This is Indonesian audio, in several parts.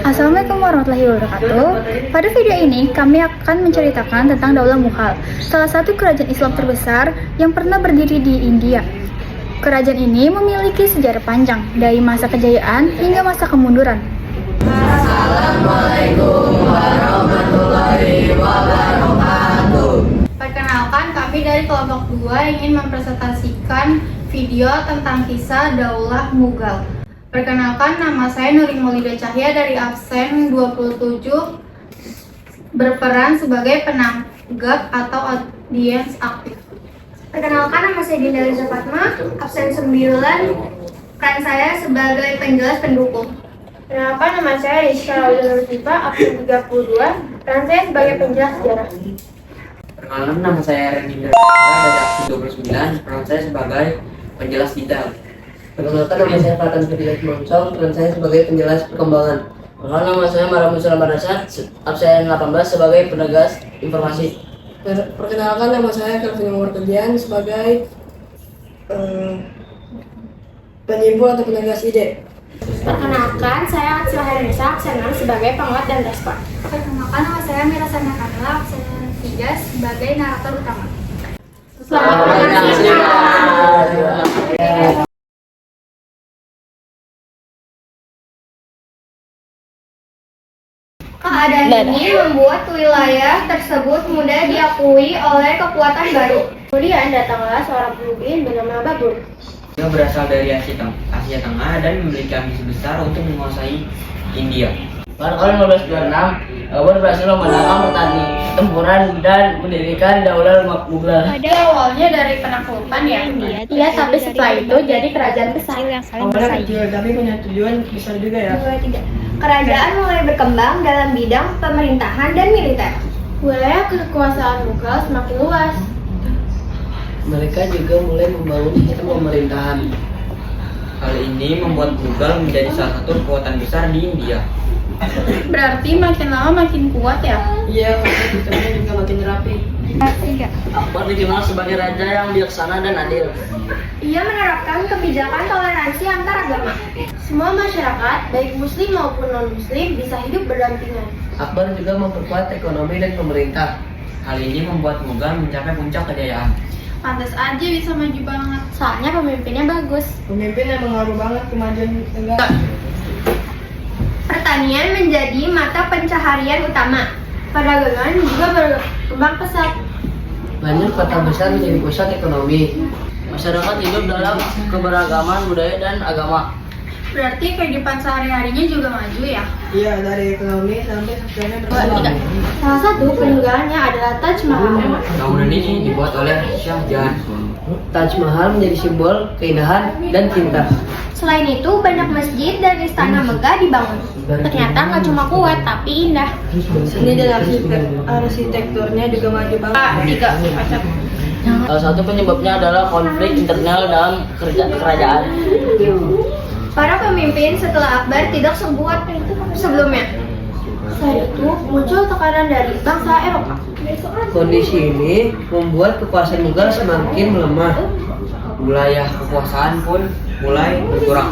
Assalamualaikum warahmatullahi wabarakatuh. Pada video ini kami akan menceritakan tentang Daulah Mughal, salah satu kerajaan Islam terbesar yang pernah berdiri di India. Kerajaan ini memiliki sejarah panjang dari masa kejayaan hingga masa kemunduran. Assalamualaikum warahmatullahi wabarakatuh. Perkenalkan, kami dari kelompok 2 ingin mempresentasikan video tentang kisah Daulah Mughal. Perkenalkan, nama saya Nuri Maulida Cahya dari absen 27, berperan sebagai penanggap atau audiens aktif. Perkenalkan, nama saya Dinda Liza Fatma, absen 9, peran saya sebagai penjelas pendukung. Perkenalkan, nama saya Rizka Laudana, absen 32, peran saya sebagai penjelas sejarah. Perkenalkan, nama saya Rendy dari absen 29, peran saya sebagai penjelas detail. Perkenalkan, nama saya Fatan Firdaus Monsong, peran saya sebagai penjelas perkembangan. Perkenalkan, nama saya Maramusul Barasat, absen 18 sebagai penegas informasi. Perkenalkan, nama saya Kelvin Murtadian sebagai penyimpul atau penegas ide. Perkenalkan, saya Atsila Harinisa, absen 6 sebagai penguat dan respon. Perkenalkan, nama saya Mira Sana Kamila, absen 3 sebagai narator utama. Selamat menyaksikan. Keadaan ini membuat wilayah tersebut mudah diakui oleh kekuatan baru. Kemudian datanglah seorang pemimpin bernama Babur. Dia berasal dari Asia Tengah dan memiliki ambisi besar untuk menguasai India. Pada tahun 1526, Babur berhasil memenangkan pertempuran dan mendirikan Daulah Mughal. Pada awalnya dari penaklukan ya, Iya, tapi setelah itu jadi kerajaan besar. Awalnya kecil, tapi punya tujuan besar juga ya. Kerajaan mulai berkembang dalam bidang pemerintahan dan militer. Wilayah kekuasaan Mughal semakin luas. Mereka juga mulai membangun sistem pemerintahan. Hal ini membuat Mughal menjadi salah satu kekuatan besar di India. berarti makin lama makin kuat ya. Iya, karena sistemnya juga makin rapi. Akbar dikenal sebagai raja yang bijaksana dan adil. Ia menerapkan kebijakan toleransi antar agama. Semua masyarakat, baik muslim maupun non-muslim, bisa hidup berdampingan. Akbar juga memperkuat ekonomi dan pemerintah. Hal ini membuat Mughal mencapai puncak kejayaan. Pantas aja bisa maju banget. Soalnya pemimpinnya bagus. Pemimpin yang mengaruh banget kemajuan negara. Pertanian menjadi mata pencaharian utama. Perdagangan juga berkembang pesat. Banyak kota besar menjadi pusat ekonomi. Masyarakat hidup dalam keberagaman budaya dan agama. Berarti kehidupan sehari-harinya juga maju ya. Iya, dari ekonomi sampai sosialnya berkembang. Salah satu peninggalannya adalah Taj Mahal. Bangunan ini dibuat oleh Shah Jahan. Taj Mahal menjadi simbol keindahan dan cinta. Selain itu, banyak masjid dan istana megah dibangun. Ternyata nggak cuma kuat, tapi indah. Seni dan arsitekturnya juga maju banget. Salah satu penyebabnya adalah konflik internal dalam kerajaan. Para pemimpin setelah Akbar tidak sekuat sebelumnya. Selain itu, muncul tekanan dari bangsa Eropa. Kondisi ini membuat kekuasaan Mughal semakin melemah. Wilayah kekuasaan pun mulai berkurang.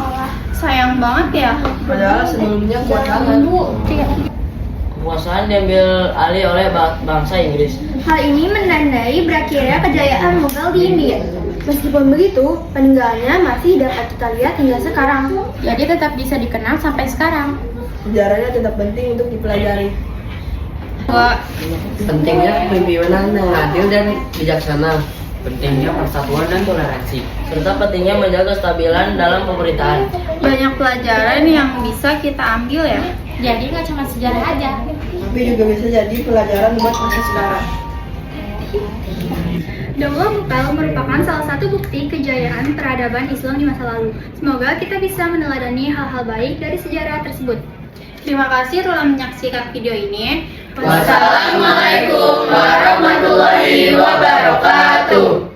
Sayang banget ya. Padahal sebelumnya kuat banget. Kekuasaan diambil alih oleh bangsa Inggris. Hal ini menandai berakhirnya kejayaan Mughal di India. Meskipun begitu, peninggalannya masih dapat kita lihat hingga sekarang. Jadi tetap bisa dikenal sampai sekarang. Sejarahnya tetap penting untuk dipelajari. Pentingnya kepemimpinan yang adil dan bijaksana. Pentingnya persatuan dan toleransi. Serta pentingnya menjaga kestabilan dalam pemerintahan. Banyak pelajaran yang bisa kita ambil ya. Jadi nggak cuma sejarah aja. Tapi juga bisa jadi pelajaran buat masa sekarang. Daulah Mughal merupakan salah satu bukti kejayaan peradaban Islam di masa lalu. Semoga kita bisa meneladani hal-hal baik dari sejarah tersebut. Terima kasih telah menyaksikan video ini. Wassalamualaikum warahmatullahi wabarakatuh.